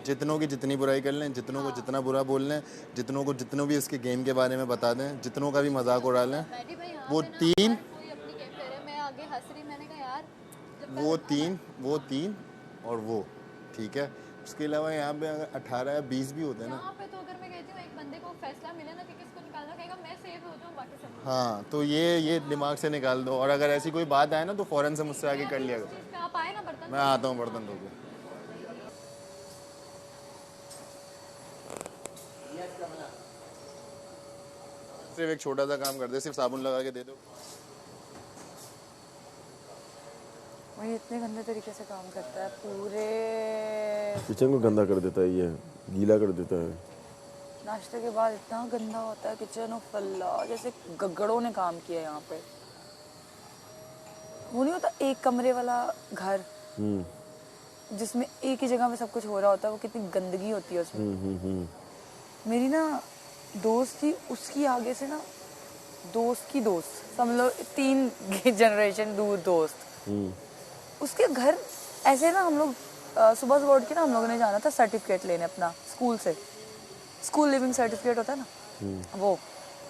जितनों की जितनी बुराई कर लें, जितनों को जितना बुरा बोल लें, जितनों को जितनों भी इसके गेम के बारे में बता दें, जितनों का भी मजाक उड़ा लें, वो तीन वो तीन और वो ठीक है। उसके अलावा यहाँ पे अगर 18 या 20 भी होते हैं ना, पे तो अगर मैं कहती हूँ एक बंदे को फैसला मिले ना कि किसको निकालना, कहेगा मैं सेफ हो जाऊँ बाकी सब। हाँ, तो ये दिमाग से निकाल दो, और अगर ऐसी कोई बात आए ना तो फौरन से मुझसे आगे कर लिया करो। आप आए ना बर्तन, मैं आता हूँ बर्तन धो के। सिर्फ एक छोटा सा काम कर दे, सिर्फ साबुन लगा के दे दो। वही इतने गंदे तरीके से काम करता है, पूरे किचन को गंदा कर देता है, ये गीला कर देता है। नाश्ते के बाद इतना गंदा होता है किचन, और फल्ला जैसे गग्गड़ों ने काम किया यहाँ पे। वो नहीं होता एक कमरे वाला घर जिसमें एक ही जगह में सब कुछ हो रहा होता है, वो कितनी गंदगी होती है उसमें। मेरी ना दोस्त थी, उसकी आगे से ना दोस्त की दोस्त, समझ लो 3 जनरेशन दूर दोस्त। उसके घर ऐसे ना, हम लोग सुबह सुबह उठ के ना हम लोगों ने जाना था सर्टिफिकेट लेने अपना स्कूल से, स्कूल लिविंग सर्टिफिकेट होता है ना वो।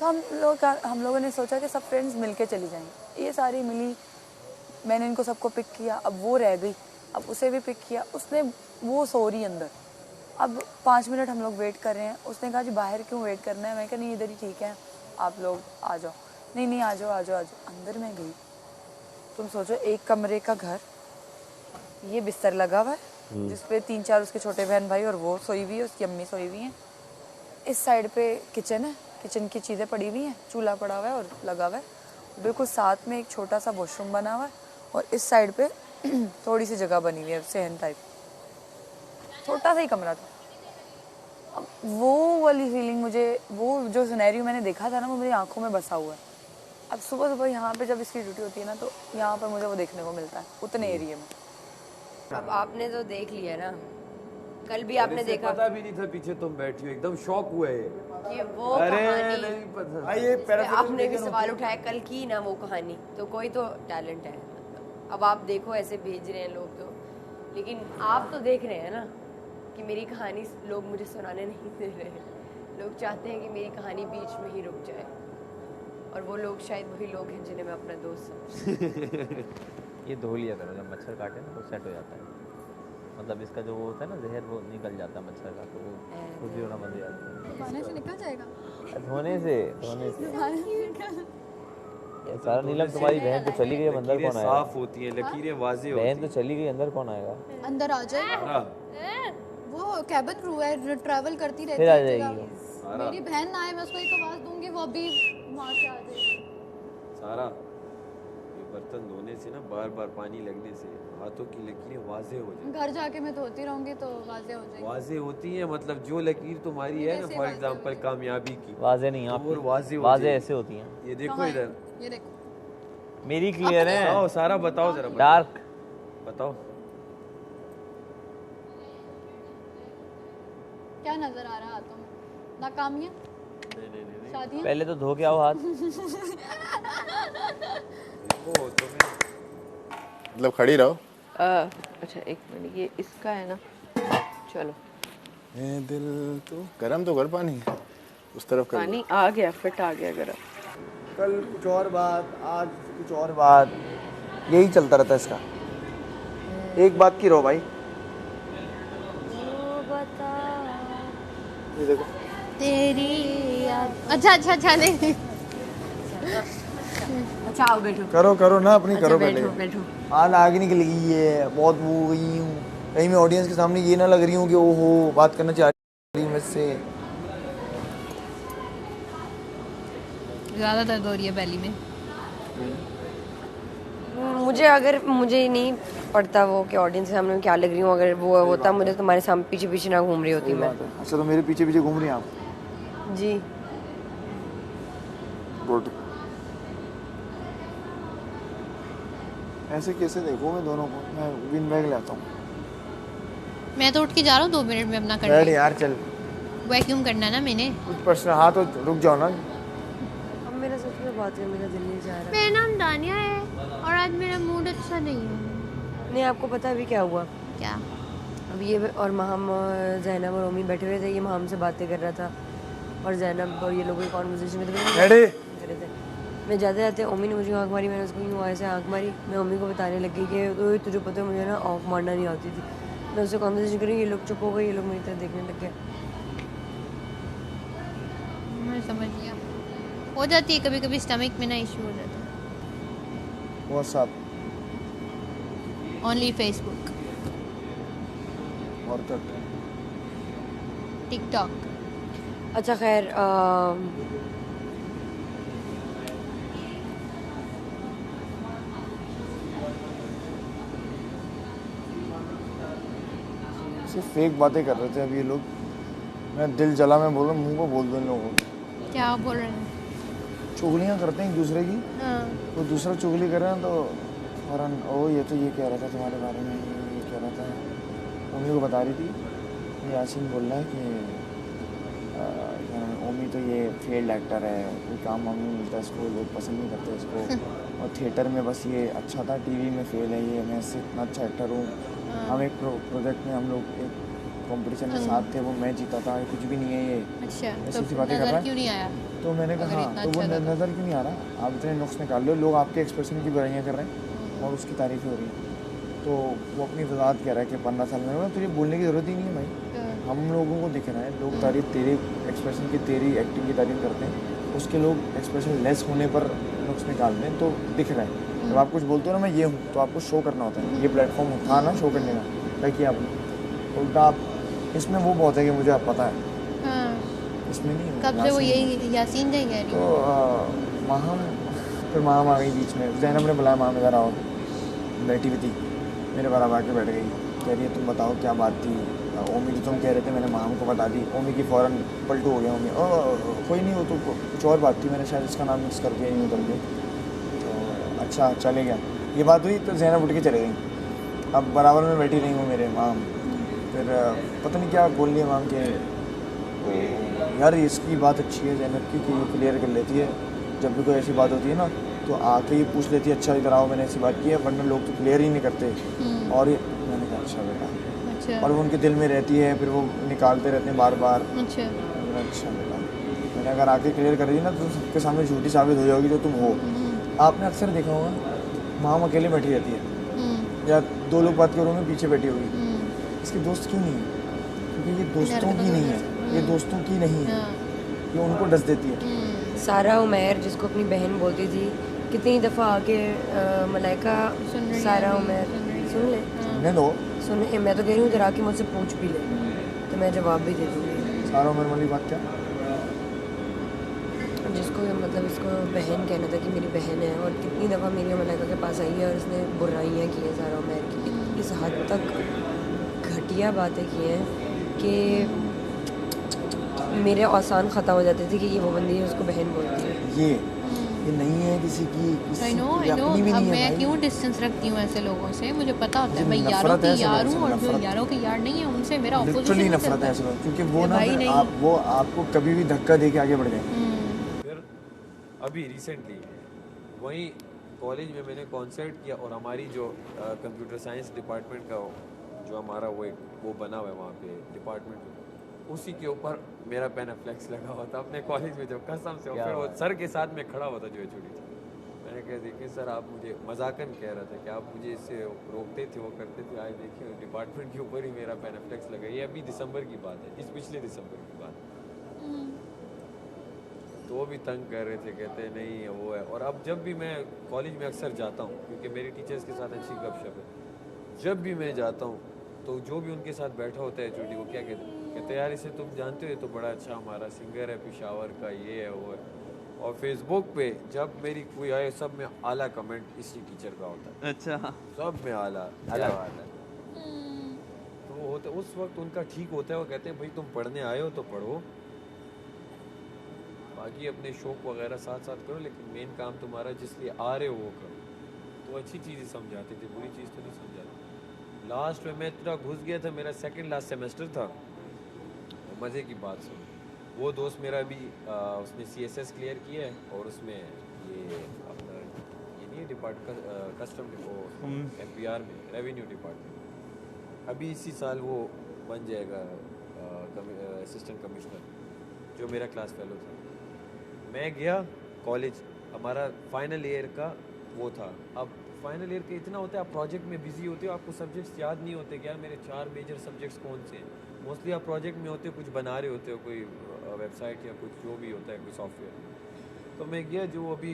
तो हम लोगों ने सोचा कि सब फ्रेंड्स मिलके चली जाएंगे। ये सारी मिली, मैंने इनको सबको पिक किया, अब वो रह गई, अब उसे भी पिक किया, उसने वो सो रही अंदर। अब 5 मिनट हम लोग वेट कर रहे हैं, उसने कहा जी बाहर क्यों वेट करना है, मैं कहा नहीं इधर ही ठीक है, आप लोग आ जाओ। नहीं आ जाओ आ जाओ आ जाओ। अंदर मैं गई, तुम सोचो एक कमरे का घर, ये बिस्तर लगा हुआ है जिसपे 3-4 उसके छोटे बहन भाई और वो सोई हुई है, उसकी अम्मी सोई हुई हैं। इस साइड पे किचन है, किचन की चीज़ें पड़ी हुई हैं, चूल्हा पड़ा हुआ है और लगा हुआ है। बिल्कुल साथ में एक छोटा सा वॉशरूम बना हुआ है, और इस साइड पे थोड़ी सी जगह बनी हुई है सहन टाइप, छोटा सा ही कमरा था। अब वो वाली फीलिंग मुझे, वो जो सिनेरियो मैंने देखा था ना, वो मेरी आंखों में बसा हुआ है। अब सुबह सुबह यहाँ पे जब इसकी ड्यूटी होती है ना, तो यहाँ पर मुझे वो देखने को मिलता है उतने एरिया में। अब आपने तो देख लिया ना, कल भी आपने देखा, पता भी नहीं था पीछे तुम बैठी हो, एकदम शॉक हुए कि वो अरे कहानी, नहीं पता। आपने भी सवाल उठाया कल की ना वो कहानी, तो कोई तो टैलेंट है। अब आप देखो ऐसे भेज रहे हैं लोग तो, लेकिन आप तो देख रहे हैं ना कि मेरी कहानी लोग मुझे सुनाने नहीं दे रहे हैं। लोग चाहते हैं कि मेरी कहानी बीच में ही रुक जाए, और वो लोग शायद वही लोग हैं जिन्हें मैं अपना दोस्त समझती। ये धो लिया करो, जब मच्छर काटे ना तो सेट हो जाता है, मतलब इसका जो वो होता है ना जहर, वो निकल जाता है मच्छर का, तो वो खुद ही होना बंद हो जाता है। धोने से निकल जाएगा, धोने से सारा। नीलम तुम्हारी बहन तो चली गई, अंदर कौन आएगा? साफ होती है लकीरें, वाज़ेह होती हैं। बहन तो चली गई, अंदर कौन आएगा? अंदर आ जाएगा, वो कैबिन क्रू है, ट्रैवल करती रहती फिर आ है। जाएगी। मेरी बहन ना आए, मैं उसको एक आवाज दूंगी, वो अभी वहाँ से आ जाएगी। सारा, ये बर्तन धोने से ना, बार बार पानी लगने से हाथों की लकीरें वाज़ेह हो जाती हैं। घर जाके मैं धोती रहूंगी तो वाज़ेह हो जाएगी। वाज़ेह होती है, मतलब जो लकीर तुम्हारी है ना, फॉर एग्जांपल कामयाबी की, वाज़ेह नहीं, आप वाज़ेह ऐसे होती हैं। ये देखो इधर, ये देखो मेरी क्लियर है। बताओ सारा, बताओ जरा, डार्क बताओ क्या नजर आ रहा हाथों में? नाकामियाँ, शादियाँ। पहले तो धो के आओ हाथ। मतलब खड़ी रहो। अच्छा एक मिनट, ये इसका है ना, चलो। ए दिल तो गरम तो कर पानी, उस तरफ कर। पानी आ गया, फिट आ गया गरम। कल कुछ और बात, आज कुछ और बात, यही चलता रहता है इसका। एक बात की रहो भाई, ये देखो तेरी याद। अच्छा नहीं, अच्छा आओ बैठो, करो ना अपनी, करो पहले। बैठो। आज आगे निकल गई है, बहुत वो गई हूँ कहीं, मैं ऑडियंस के सामने ये ना लग रही हूँ कि ओहो बात करना चाह रही हूँ मुझसे। ज़्यादा दर्द हो रही है बैली में। मुझे नहीं पड़ता वो कि ऑडियंस के सामने में क्या लग रही हूँ, अगर वो होता मुझे तुम्हारे सामने पीछे पीछे ना घूम रही होती मैं। अच्छा, तो मेरे पीछे पीछे घूम रही हैं आप? जी गुड। ऐसे कैसे देखो मैं दोनों को, मैं विन बैग लाता हूँ। मैं तो उठ के जा रहा हूँ 2 मिनट में अपना बैठ यार, चल। वैक्यूम करना ना मैंने। कुछ प्रश्न, हाँ तो रुक जाओ ना। अब मेरा सच में बात है, मेरा दिल नहीं जा रहा। मेरा नाम दानिया है और आज मेरा मूड अच्छा नहीं है। नहीं, आपको पता है अभी क्या हुआ? क्या? अब ये और महम और जैनब और ओमी बैठे हुए थे, ये महम से बातें कर रहा था और जैनब और ये लोगों की कॉन्वर्सेशन में कर रहे थे। मैं जाते जाते ओमी ने मुझे आँख मारी, मैंने उसको यूँ ऐसे आँख मारी। मैं ओमी को बताने लग गई कि तो तुझे पता है मुझे ना आँख मारना नहीं आती थी। मैं उससे कॉन्वर्सेशन करी, ये लोग चुप हो गए, ये लोग मेरी तरफ देखने लग गए। मैं समझ गया, हो जाती है कभी कभी स्टमक में ना इशू हो जाता है। व्हाट्सएप ओनली फेसबुक और क्या टिकटॉक। अच्छा खैर सिर्फ फेक बातें कर रहे थे अब ये लोग। मैं दिल जला, मैं बोल रहा हूँ मुंह को बोल दो इन लोगों को। क्या बोल रहे हैं? चुगलियाँ करते हैं एक दूसरे की। हाँ। तो दूसरा चुगली कर रहे हैं तो फौरन ओ ये तो ये कह रहा था तुम्हारे बारे में, ये कह रहा था। मम्मी को बता रही थी, यासीन बोल रहा है कि ओमी तो ये फेल्ड एक्टर है, कोई काम वाम नहीं मिलता इसको, लोग पसंद नहीं करते इसको। और थिएटर में बस ये अच्छा था, टीवी में फेल है ये, मैं इससे इतना अच्छा एक्टर हूँ। हम एक प्रोजेक्ट में हम लोग एक कंपटीशन में साथ थे, वो मैं जीता था, कुछ भी नहीं है ये। अच्छा, ऐसी तो बातें कर रहा है। क्यों नहीं आया? तो मैंने कहा हाँ, तो वो नज़र क्यों नहीं आ रहा? आप इतने नुक्स निकाल लो, लोग आपके एक्सप्रेशन की बुराइयाँ कर रहे हैं और उसकी तारीफ़ें हो रही हैं। तो वो अपनी वजाहत कह रहा है कि 15 साल में, तुझे बोलने की ज़रूरत ही नहीं है भाई। हम लोगों को दिख रहा है, लोग तारीफ तेरे एक्सप्रेशन की, तेरी एक्टिंग की तारीफ करते हैं, उसके लोग एक्सप्रेशन लेस होने पर नुक्स निकालते हैं, तो दिख रहा है। जब आप कुछ बोलते हो ना मैं ये हूँ, तो आपको शो करना होता है। ये प्लेटफॉर्म था ना शो करने का, क्या किया आपने? उल्टा आप इसमें वो बहुत है कि मुझे आप पता है, इसमें नहीं। कब से वो यही यासीन नहीं कह रही? तो माहम, फिर माहम आ गई बीच में। जैनब ने बुलाया, माहम इधर आओ। बैठी हुई थी मेरे बराबर आके बैठ गई, कह रही है तुम बताओ क्या बात थी। ओमी जो तुम कह रहे थे मैंने माहम को बता दी। ओमी की फ़ौरन पलटू हो गया। ओमी कोई नहीं, वो तो कुछ और बात थी, मैंने शायद इसका नाम मिक्स कर दिया यूँ करके। तो अच्छा चले गया, ये बात हुई। तो जैनब उठ के चले गई। अब बराबर में बैठी रही हूँ मेरे माम। फिर पता नहीं क्या बोल लिया माम के, यार इसकी बात अच्छी है जैनब की कि ये क्लियर कर लेती है, जब भी कोई ऐसी बात होती है ना तो आके ये पूछ लेती है अच्छा इधर आओ मैंने ऐसी बात की है, वरना लोग तो क्लियर ही नहीं करते। और ये मैंने कहा अच्छा बेटा। अच्छा। और वो उनके दिल में रहती है, फिर वो निकालते रहते हैं बार बार। अच्छा। अच्छा बेटा, मैंने अगर आके क्लियर कर दी ना तो सबके सामने झूठी साबित हो जाओगी जो तुम हो। आपने अक्सर देखा होगा माम अकेले बैठी रहती है या दो लोग बात करोगे पीछे बैठी होगी, इसके दोस्त क्यों नहीं है? क्योंकि ये दोस्तों की नहीं है, ये दोस्तों की नहीं है, ये उनको डस देती है। सारा उमैर जिसको अपनी बहन बोलती थी, कितनी दफ़ा आके मलाइका सारा उमैर सुन ले, सुनने दो, सुन। मैं तो कह रही हूँ इधर आके मुझसे पूछ भी ले तो मैं जवाब भी दे दूँगी। सारा उमैर वाली बात क्या? जिसको मतलब इसको बहन कहना था कि मेरी बहन है, और कितनी दफ़ा मेरी मलाइका के पास आई है और इसने बुराइयाँ की हैं सारा उमैर की, इस हद तक घटिया बातें की हैं कि मेरे आसान ख़ता हो जाते थे कि ये वो बंदी है उसको बहन बोलती है। ये नहीं है किसी की, I know, अपनी भी अब नहीं है मैं भाई। क्यों डिस्टेंस रखती हूँ ऐसे लोगों से, मुझे पता होता है मुझे मैं यारों नफरत है की ऐसे यार लोगों हूँ से, और जो नफरत। यारों की यार नहीं है उनसे मेरा लिटरली ऑपोजिशन नफरत है ऐसे लोग, क्योंकि वो ना भाई फिर नहीं। वो आपको कभी भी धक्का दे के आगे बढ़ जाए। फिर अभी रिसेंटली वहीं कॉलेज में मैंने कॉन्सर्ट किया और हमारी जो कंप्यूटर साइंस डिपार्टमेंट का जो हमारा वो बना हुआ है वहाँ पे डिपार्टमेंट, उसी के ऊपर मेरा पेनाफ्लेक्स लगा हुआ था अपने कॉलेज में, जब कसम से। और फिर वो सर के साथ में खड़ा हुआ था जो छोटी थी। मैंने कहा देखिए सर आप मुझे मजाकन कह रहा था कि आप मुझे इससे रोकते थे, वो करते थे, आए देखिए डिपार्टमेंट के ऊपर ही मेरा पेनाफ्लेक्स लगा। ये अभी दिसंबर की बात है, इस पिछले दिसंबर की बात। तो वो भी तंग कर रहे थे, कहते नहीं है वो है। और अब जब भी मैं कॉलेज में अक्सर जाता हूँ, क्योंकि मेरी टीचर्स के साथ अच्छी गपशप है, जब भी मैं जाता हूँ तो जो भी उनके साथ बैठा होता है छोटी, वो क्या कहते यार इसे तुम जानते हो, ये तो बड़ा अच्छा हमारा सिंगर है पेशावर का, ये है वो है। और फेसबुक पे जब मेरी कोई आए, सब में आला कमेंट इसी टीचर का होता है। अच्छा, सब में आला क्या बात है। तो वो होता उस वक्त उनका ठीक होता है, वो कहते हैं भाई तुम पढ़ने आए हो तो पढ़ो, बाकी अपने शौक वगैरह साथ साथ करो, लेकिन मेन काम तुम्हारा जिस लिए आ रहे हो वो करो। तो अच्छी चीज़ें समझाते थे, बुरी चीज़ तो नहीं समझाते। लास्ट में मैं इतना घुस गया था, मेरा सेकंड लास्ट सेमेस्टर था। मज़े की बात सुन, वो दोस्त मेरा भी उसने CSS क्लियर किया है और उसमें ये अपना ये नहीं डिपार्टमेंट कस्टम FBR में रेवेन्यू डिपार्टमेंट, अभी इसी साल वो बन जाएगा असिस्टेंट कमिश्नर, जो मेरा क्लास फेलो था। मैं गया कॉलेज, हमारा फाइनल ईयर का वो था। अब फाइनल ईयर के इतना होता है, आप प्रोजेक्ट में बिजी होते हो, आपको सब्जेक्ट्स याद नहीं होते कि यार मेरे 4 मेजर सब्जेक्ट्स कौन से हैं। मोस्टली आप प्रोजेक्ट में होते हो, कुछ बना रहे होते हो, कोई वेबसाइट या कुछ जो भी होता है, कोई सॉफ्टवेयर। तो मैं गया, जो अभी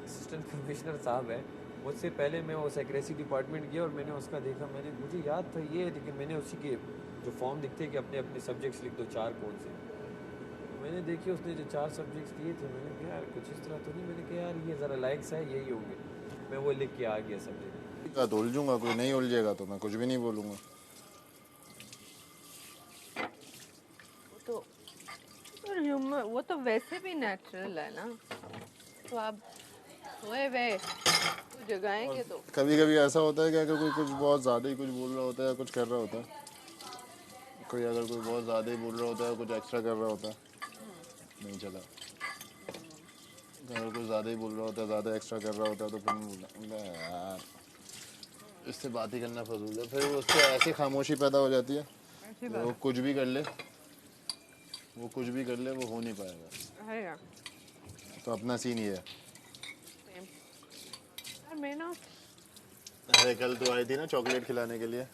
असिस्टेंट कमिश्नर साहब है, मुझसे पहले मैं वो सेक्रेटरी डिपार्टमेंट गया और मैंने उसका देखा, मुझे याद था ये, लेकिन मैंने उसी के जो फॉर्म दिखते कि अपने अपने सब्जेक्ट्स लिख दो, 4 कौन से। मैंने देखे उसने जो 4 सब्जेक्ट्स दिए थे, मैंने कहा यार कुछ इस तरह तो नहीं, मैंने कहा यार ये ज़रा लाइक्स है, यही होंगे। मैं वो लिख के आ गया सब्जेक्ट। तो उलझूंगा, कोई नहीं उलझेगा तो मैं कुछ भी नहीं बोलूँगा। वो तो वैसे भी नेचुरल है ना, तो आप सोए हुए जगाएंगे तो। कभी कभी ऐसा होता है कि अगर कोई कुछ बहुत ज़्यादा ही कुछ बोल रहा होता है या कुछ कर रहा होता है, अगर कोई बहुत ज़्यादा ही बोल रहा होता है, कुछ एक्स्ट्रा कर रहा होता है, नहीं चला। अगर कोई ज़्यादा ही बोल रहा होता है, ज़्यादा एक्स्ट्रा कर रहा होता है, तो फिर मैं यार इससे बात ही करना फजूल है। फिर उससे ऐसी खामोशी पैदा हो जाती है, वो कुछ भी कर ले, वो हो नहीं पाएगा। तो अपना सीन ये है। मैं ना, अरे कल तो आई थी ना चॉकलेट खिलाने के लिए,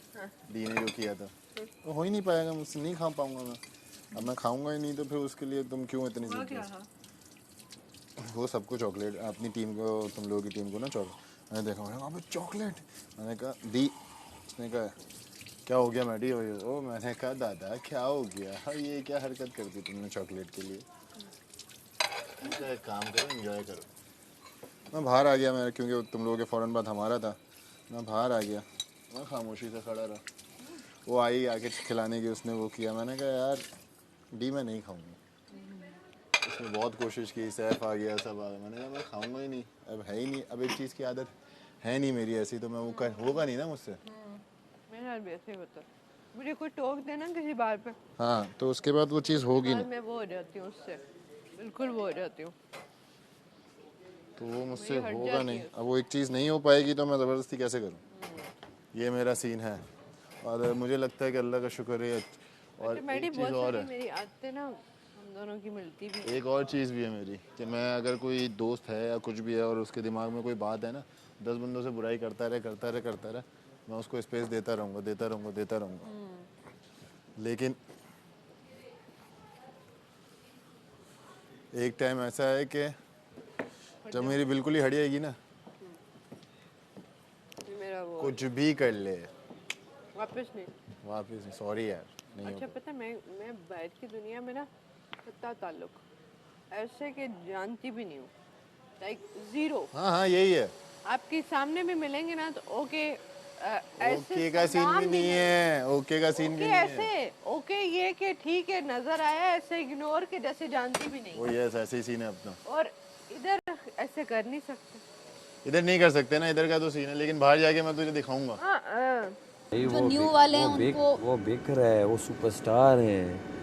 दी ने जो किया था, वो हो ही नहीं पाएगा मुझसे, नहीं खा पाऊंगा मैं। अब मैं खाऊंगा ही नहीं तो फिर उसके लिए तुम क्यों इतनी जिद्दी? वो सबको चॉकलेट, अपनी टीम को, तुम लोगों की टीम को ना चॉकलेट। मैंने देखा, वहाँ पे चॉकलेट, मैंने कहा दी। उसने कहा क्या हो गया मैडी? ओ मैंने कहा दादा क्या हो गया, ये क्या हरकत कर दी तुमने चॉकलेट के लिए? एक काम करो, एंजॉय करो। मैं बाहर आ गया, मैं क्योंकि तुम लोगों के फ़ौरन बाद हमारा था, मैं बाहर आ गया, मैं खामोशी से खड़ा रहा। वो आई आके खिलाने की, उसने वो किया, मैंने कहा यार डी मैं नहीं खाऊंगा। उसने बहुत कोशिश की, सैफ आ गया, सब आ गया, मैंने कहा मैं खाऊंगा ही नहीं, अब है ही नहीं, अब एक चीज़ की आदत है नहीं मेरी ऐसी, तो मैं वो होगा नहीं ना मुझसे। मेरा भी ऐसे होता है, मुझे कोई टोक देना किसी बात पे, हाँ तो उसके बाद वो चीज़ होगी नहीं, मैं वो हो जाती हूँ उससे, बिल्कुल वो हो जाती हूँ, तो वो मुझसे होगा नहीं। अब वो एक चीज़ नहीं हो पाएगी तो मैं ज़बरदस्ती कैसे करूँ? ये मेरा सीन है, और मुझे लगता है कि अल्लाह का शुक्र है। और एक चीज़ और है, मेरी आदतें ना हम दोनों की मिलती भी। एक और चीज़ भी है मेरी, कि मैं अगर कोई दोस्त है या कुछ भी है और उसके दिमाग में कोई बात है ना, 10 बंदों से बुराई करता रहे, मैं उसको स्पेस देता रहूँगा। लेकिन एक टाइम ऐसा है कि जब मेरी बिल्कुल ही हट जाएगी ना, मेरा वो कुछ भी कर ले, वापस नहीं, सॉरी यार नहीं अच्छा पता मैं बाहर की दुनिया में ना इतना ताल्लुक ऐसे कि जानती भी नहीं हूँ, लाइक जीरो। हाँ यही है। आपके सामने भी मिलेंगे ना तो ओके, ओके का सीन भी नहीं है, ओके का सीन भी नहीं है, ऐसे ओके ये कि ठीक है नजर आया, ऐसे इग्नोर के जैसे जानती भी नहीं। वो यस ऐसे ही सीन है अपना। और इधर ऐसे कर नहीं सकते, इधर नहीं कर सकते ना, इधर का तो सीन है, लेकिन बाहर जाके मैं तुझे दिखाऊंगा। जो न्यू वाले हैं उनको वो बिक रहा है, वो सुपरस्टार हैं।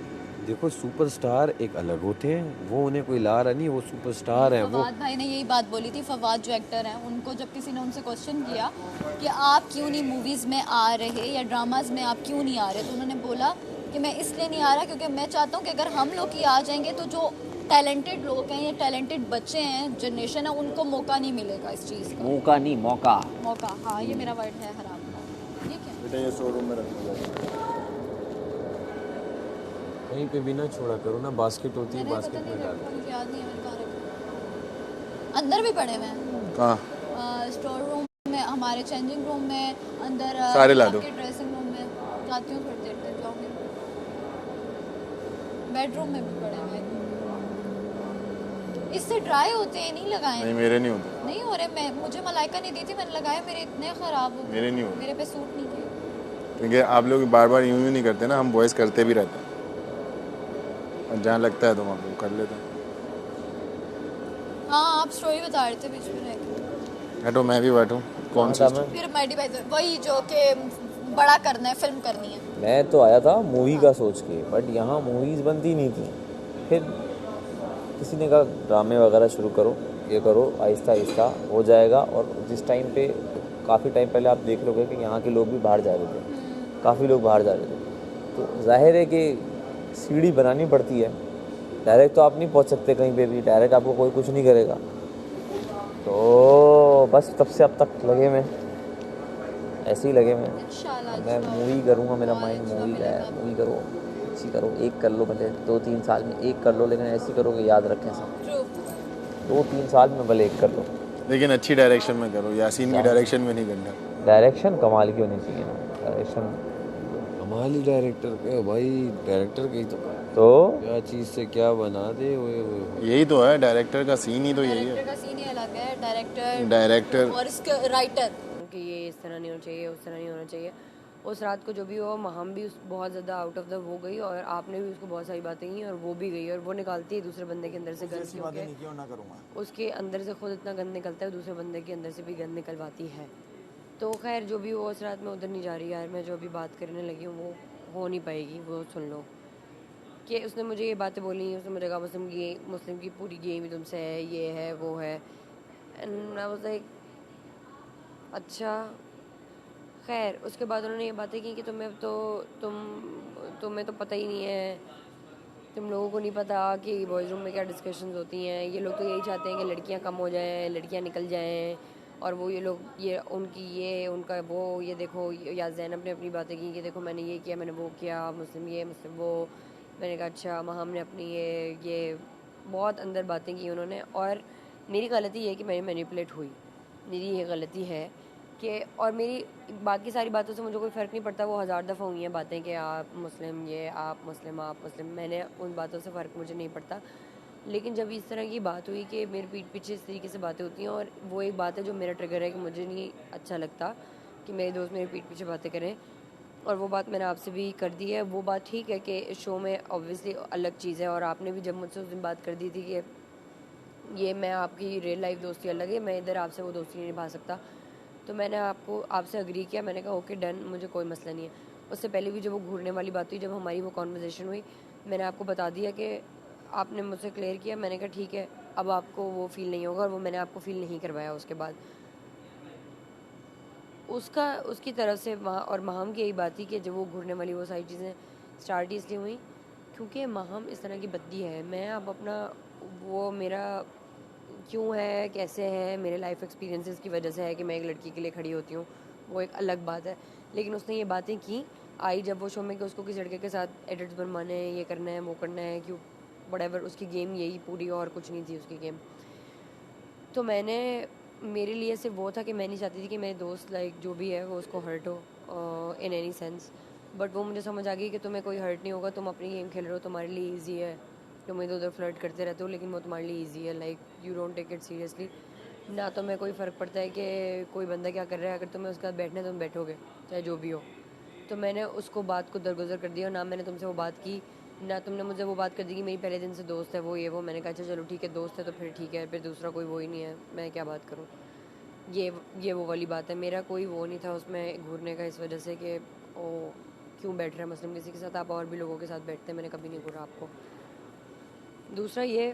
देखो सुपरस्टार एक अलग होते हैं, वो उन्हें कोई ला रहा नहीं, वो सुपरस्टार हैं। वो फवाद भाई ने यही बात बोली थी, फवाद जो एक्टर हैं, उनको जब किसी ने उनसे क्वेश्चन किया कि आप क्यों नहीं मूवीज़ में आ रहे या ड्रामाज में आप क्यों नहीं आ रहे, तो उन्होंने बोला कि मैं इसलिए नहीं आ रहा क्योंकि मैं चाहता हूँ कि अगर हम लोग ही आ जाएंगे तो जो टैलेंटेड लोग हैं या टैलेंटेड बच्चे हैं, जनरेशन है, उनको मौका नहीं मिलेगा इस चीज़ का। मौका नहीं, मौका। हाँ ये मेरा वर्ड है हराम का, ठीक है। बेटा ये शोरूम में रखना कहीं पे भी ना छोड़ा करो ना, बास्केट होती है, मैंने बास्केट पता में नहीं डाल। रखा, मुझे याद नहीं है मैंने कहाँ रखा। अंदर भी पड़े हुए हैं, कहाँ? स्टोर रूम में, हमारे चेंजिंग रूम में, अंदर सारे ला दो। आपके ड्रेसिंग रूम में, जाती हूँ थोड़ी देर तक जाऊँगी, बेडरूम में भी पड़े हुए हैं। इससे ड्राई होते हैं, नहीं लगाए। नहीं मेरे नहीं होते, नहीं हो रहे, मुझे मलाइका नहीं दी थी, मैंने लगाया, मेरे इतने ख़राब हो गए, मेरे नहीं होते, मेरे पे सूट नहीं किए। क्योंकि आप लोग बार बार यूँ नहीं करते ना, हम बॉयज़ करते भी रहते हैं, और जहाँ लगता है तो हम लोग कर लेते हैं। हाँ आप स्टोरी बता रहे थे बीच में रह के। हटो मैं भी बैठूँ, कौन सी? फिर मैडी भाई वही जो कि बड़ा करना है, फिल्म करनी है। मैं तो आया था मूवी का सोच के, बट यहाँ मूवीज़ बनती नहीं थी। फिर किसी ने कहा ड्रामे वगैरह शुरू करो, ये करो, आहिस्ता आहिस्ता हो जाएगा। और जिस टाइम पे काफ़ी टाइम पहले आप देख लोगे कि यहाँ के लोग भी बाहर जा रहे थे, काफ़ी लोग बाहर जा रहे थे। तो जाहिर है कि सीढ़ी बनानी पड़ती है, डायरेक्ट तो आप नहीं पहुंच सकते कहीं पे भी, डायरेक्ट आपको कोई कुछ नहीं करेगा। तो बस तब से अब तक लगे मैं ऐसे ही लगे मैं मूवी करूँगा, मेरा माइंड मूवी का है, मूवी करो अच्छी करो, एक कर लो भले 2-3 साल में एक कर लो, लेकिन ऐसी करो कि याद रखें सब। 2-3 साल में भले एक कर लो, लेकिन अच्छी डायरेक्शन में करो, यासीन की डायरेक्शन में नहीं करना। डायरेक्शन कमाल की होनी चाहिए ना, डायरेक्शन कमाल डायरेक्टर के भाई, डायरेक्टर की तो क्या चीज़ से क्या बना दे वो यही तो है डायरेक्टर का सीन ही तो यही है। डायरेक्टर का सीन ही अलग है, डायरेक्टर और इसका राइटर कि ये इस तरह नहीं होना चाहिए, उस तरह नहीं होना चाहिए। उस रात को जो भी हुआ, हम भी बहुत ज़्यादा आउट ऑफ द हो गई और आपने भी उसको बहुत सारी बातें की और वो भी गई और वो निकालती है दूसरे बंदे के अंदर से गंद, क्योंकि उसके अंदर से खुद इतना गंद निकलता है, दूसरे बंदे के अंदर से भी गंद निकलवाती है। तो खैर जो भी हो, उस रात में उधर नहीं जा रही यार, मैं जो भी बात करने लगी हूँ वो हो नहीं पाएगी, वो सुन लो। कि उसने मुझे ये बातें बोली, उसने मुझे कहा मुस्लिम की पूरी गेम ही तुमसे है, ये है वो है, एंड आई वाज लाइक अच्छा। खैर उसके बाद उन्होंने ये बातें की कि तुम्हें तो पता ही नहीं है, तुम लोगों को नहीं पता कि बॉयज़ रूम में क्या डिस्कशंस होती हैं, ये लोग तो यही चाहते हैं कि लड़कियां कम हो जाएं, लड़कियां निकल जाएं, और वो ये लोग ये उनकी ये उनका वो, ये देखो या ज़ैनब ने अपनी बातें की कि देखो मैंने ये किया, मैंने वो किया, मुस्लिम ये मुस्लिम वो। मैंने कहा अच्छा। महम ने अपनी ये बहुत अंदर बातें की उन्होंने, और मेरी गलती ये है कि मैं मैनिपुलेट हुई, मेरी ये गलती है कि, और मेरी बाकी सारी बातों से मुझे कोई फ़र्क नहीं पड़ता, वो 1000 दफ़ा हुई हैं बातें कि आप मुस्लिम ये, आप मुस्लिम, मैंने उन बातों से फ़र्क मुझे नहीं पड़ता। लेकिन जब इस तरह की बात हुई कि मेरे पीठ पीछे इस तरीके से बातें होती हैं, और वो एक बात है जो मेरा ट्रिगर है कि मुझे नहीं अच्छा लगता कि मेरे दोस्त मेरे पीठ पीछे बातें करें, और वो बात मैंने आपसे भी कर दी है। वो बात ठीक है कि इस शो में ऑब्वियसली अलग चीज़ है, और आपने भी जब मुझसे उस दिन बात कर दी थी कि ये मैं आपकी रियल लाइफ दोस्ती अलग है, मैं इधर आपसे वो दोस्ती नहीं निभा सकता, तो मैंने आपसे अग्री किया, मैंने कहा ओके डन, मुझे कोई मसला नहीं है। उससे पहले भी जब वो घूरने वाली बात हुई, जब हमारी वो कॉन्वर्जेसन हुई, मैंने आपको बता दिया कि आपने मुझसे क्लियर किया, मैंने कहा ठीक है अब आपको वो फील नहीं होगा, और वो मैंने आपको फील नहीं करवाया। उसके बाद उसकी तरफ से और महम की यही बात थी कि जब वो घूरने वाली वो सारी चीज़ें स्टार्ट इसलिए हुई क्योंकि महम इस तरह की बद्दी है। मैं अब अपना वो मेरा क्यों है कैसे है मेरे लाइफ एक्सपीरियंसेस की वजह से है कि मैं एक लड़की के लिए खड़ी होती हूँ, वो एक अलग बात है। लेकिन उसने ये बातें की आई जब वो शो में कि उसको किसी लड़के के साथ एडिट्स बनवाने हैं, ये करना है वो करना है, क्यों व्हाटएवर, उसकी गेम यही पूरी और कुछ नहीं थी उसकी गेम। तो मेरे लिए सिर्फ वो था कि मैं नहीं चाहती थी कि मेरे दोस्त लाइक जो भी है वो उसको हर्ट हो इन एनी सेंस, बट वो मुझे समझ आ गई कि तुम्हें कोई हर्ट नहीं होगा, तुम अपनी गेम खेल रहे हो, तुम्हारे लिए ईजी है, तुम इधर उधर फ्लर्ट करते रहते हो, लेकिन वो तुम्हारे लिए ईजी है, like you don't take it seriously. ना तो मैं कोई फ़र्क पड़ता है कि कोई बंदा क्या कर रहा है, अगर तुम्हें उसके साथ बैठना है तुम बैठोगे चाहे जो भी हो। तो मैंने उसको बात को दरगुजर कर दिया, ना मैंने तुमसे वो बात की, ना तुमने मुझे वो बात कर दी कि मेरी पहले दिन से दोस्त है वो ये वो। मैंने कहा अच्छा चलो ठीक है दोस्त है तो फिर ठीक है, फिर दूसरा कोई वो ही नहीं है, मैं क्या बात करूँ। ये वो वाली बात है, मेरा कोई वो नहीं था उसमें घूरने का इस वजह से कि ओ क्यों बैठ रहा है मुस्लिम किसी के साथ, आप और भी लोगों के साथ बैठते हैं, मैंने कभी नहीं घूरा आपको। दूसरा ये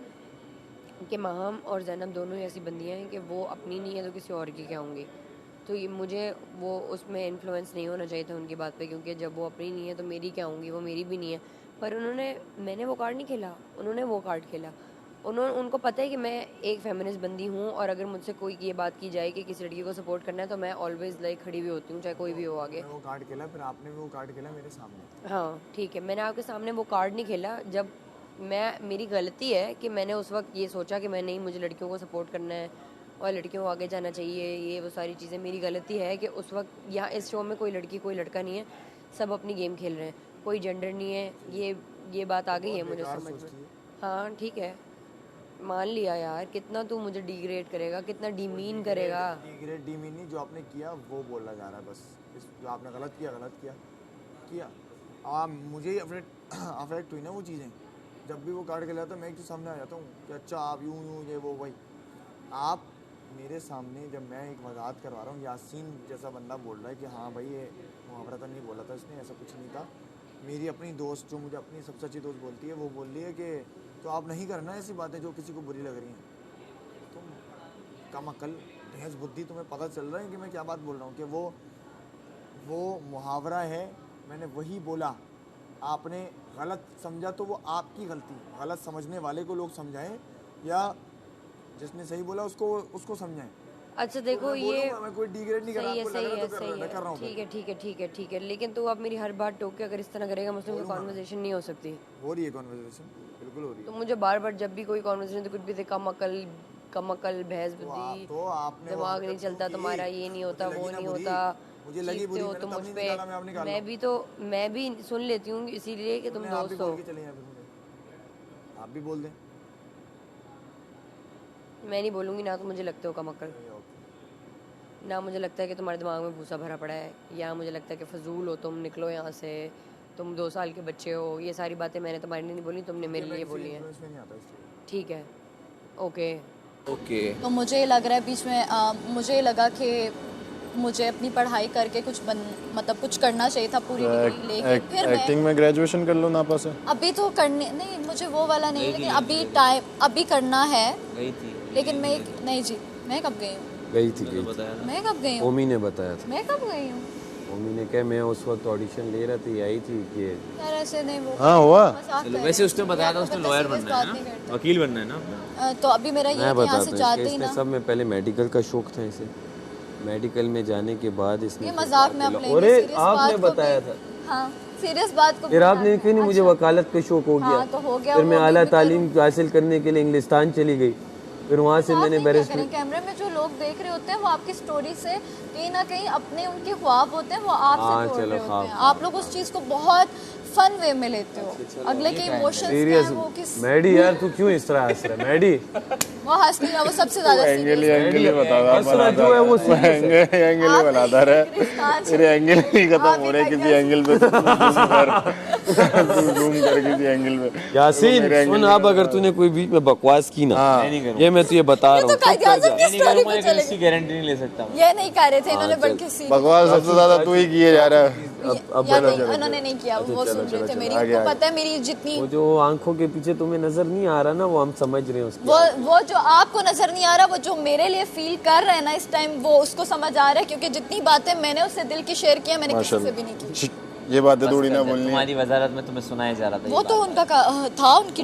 कि महम और ज़ैनब दोनों ही ऐसी बंदियाँ हैं कि वो अपनी नहीं है तो किसी और की क्या होंगी, तो ये मुझे वो उसमें इन्फ्लुएंस नहीं होना चाहिए था उनकी बात पे, क्योंकि जब वो अपनी नहीं है तो मेरी क्या होंगी, वो मेरी भी नहीं है। पर मैंने वो कार्ड नहीं खेला, उन्होंने वो कार्ड खेला। उनको पता है कि मैं एक फेमिनिस्ट बंदी हूँ, और अगर मुझसे कोई ये बात की जाए कि किसी लड़की को सपोर्ट करना है तो मैं ऑलवेज लाइक खड़ी हुई होती हूँ, चाहे कोई भी हो आगे। वो कार्ड खेला, फिर आपने भी वो कार्ड खेला मेरे सामने। हाँ ठीक है, मैंने आपके सामने वो कार्ड नहीं खेला। जब मेरी गलती है कि मैंने उस वक्त ये सोचा कि मैं नहीं, मुझे लड़कियों को सपोर्ट करना है और लड़कियों को आगे जाना चाहिए, ये वो सारी चीज़ें मेरी गलती है कि उस वक्त यहाँ इस शो में कोई लड़की कोई लड़का नहीं है, सब अपनी गेम खेल रहे हैं, कोई जेंडर नहीं है, ये बात आ गई है मुझे समझ में। हाँ ठीक है, मान लिया यार, कितना तू मुझे डिग्रेड करेगा, कितना डिमीन करेगा। डिमीन नहीं, जो आपने किया वो बोला जा रहा है बस। जो आपने गलत किया मुझे ही अफेक्ट हुई ना वो चीज़ें। जब भी वो कार्ड खेला था मैं एक चीज़ सामने आ जाता हूँ कि अच्छा आप यूँ ये वो वही। आप मेरे सामने जब मैं एक वजाहत करवा रहा हूँ, यासीन जैसा बंदा बोल रहा है कि हाँ भाई ये मुहावरा तो नहीं बोला था इसने, ऐसा कुछ नहीं था। मेरी अपनी दोस्त जो मुझे अपनी सबसे अच्छी दोस्त बोलती है, वो बोल रही है कि तो आप नहीं करना ऐसी बातें जो किसी को बुरी लग रही हैं। तुम कम अकल भैंस बुद्धि, तुम्हें पता चल रहा है कि मैं क्या बात बोल रहा हूँ कि वो मुहावरा है मैंने वही बोला। आपने गलत समझा तो वो आपकी गलती, गलत समझने वाले को लोग समझाएं या जिसने सही बोला उसको समझाएं। अच्छा देखो ये मैं कोई डिग्रेड नहीं कर रहा, आपको लग रहा है तो मैं कर रहा हूं। ठीक है, लेकिन तू अब मेरी हर बात टोक के अगर इस तरह करेगा मुझसे कॉन्वर्सेशन नहीं हो सकती। हो रही है कॉन्वर्सेशन, बिल्कुल हो रही है। तो मुझे बार बार जब भी कोई कॉन्वर्सेशन तो कुछ भी कम अकल भैंस बुद्धि, दिमाग नहीं चलता तुम्हारा, ये नहीं होता वो नहीं होता, मुझे लगी बुरी, मैंने तब नहीं निकाला, मैं अब निकाला। मैं भी सुन लेती हूँ इसीलिए कि तुम दोस्त हो। आप भी बोल दें। मैं नहीं बोलूँगी ना, तो मुझे लगते हो कम अकल, ना मुझे लगता है कि तुम्हारे दिमाग में भूसा भरा पड़ा है, या मुझे लगता है कि फजूल हो तुम, निकलो यहाँ से, तुम 2 साल के बच्चे हो। ये सारी बातें मैंने तुम्हारे लिए नहीं बोली, तुमने मेरे लिए बोली हैं। ठीक है, ओके। तो मुझे लग रहा है बीच में मुझे लगा कि मुझे अपनी पढ़ाई करके मतलब कुछ करना चाहिए था, पूरी डिग्री लेके फिर एक्टिंग में ग्रेजुएशन कर लो नापा से। अभी तो करने नहीं, मुझे वो वाला नहीं, लेकिन अभी करना है। गई थी लेकिन मैं नहीं जी, मैं कब गई हूँ? गई थी मैं कब गई हूँ? ओमी ने बताया था। मैं कब गई हूँ? ओमी ने कहा मैं उस वक्त ऑडिशन ले रहा थी, आई थी कि यार ऐसे नहीं, वो हाँ हुआ। चलो वैसे उसने बताया था उसने लॉयर बनना है ना, वकील बनना है ना। तो अभी मेरा ये मैं यहाँ से जाते ही ना, सब में पहले मेडिकल का शौक था इसे, मेडिकल में जाने के बाद इसने ये मजाक में आप अरे आपने बताया था। हाँ सीरियस बात को फिर आपने क्यों नहीं, मुझे वकालत का शौक हो गया। तो हो गया। फिर मैं आला तालीम हासिल करने के लिए इंग्लिस्तान चली गई, फिर वहाँ से मैंने बैरिस्टर। कैमरे में जो लोग देख रहे होते हैं वो आपकी स्टोरी से कहीं ना कहीं अपने उनके ख्वाब होते हैं, वो आपसे जोड़ रहे होते हैं। आप लोग उस चीज को बहुत फन वे में लेते हो, अगले के इमोशंस क्या है वो किस। मैडी यार तू क्यों इस तरह हंस रहा है मैडी? वो हंस नहीं रहा, वो सबसे ज्यादा एंगल ही बता रहा जो है वो एंगल ही बनाता रहा, तेरे एंगल नहीं खत्म हो रहे किसी एंगल पे, जूम कर किसी एंगल पे। यासीन सुन, अब अगर तूने कोई बीच में बकवास की ना, ये मैं तुझे बता रहा हूँ, गारंटी नहीं ले सकता। ये नहीं कह रहे थे इन्होंने, बल्कि बकवास सबसे ज्यादा तू ही किए जा रहा है। अब उन्होंने नहीं किया, वो सुन रहे थे मेरी, उनको पता है मेरी जितनी, वो जो आंखों के पीछे तुम्हें नजर नहीं आ रहा ना, वो हम समझ रहे हैं उसको। वो जो आपको नजर नहीं आ रहा, वो जो मेरे लिए फील कर रहे हैं ना इस टाइम, वो उसको समझ आ रहा है, क्योंकि जितनी बातें मैंने उससे दिल की शेयर किया मैंने किसी से भी नहीं की। ये बातें थोड़ी ना बोलनी, तुम्हारी वजारत में तुम्हें सुनाया जा रहा था, वो तो उनका था, उनकी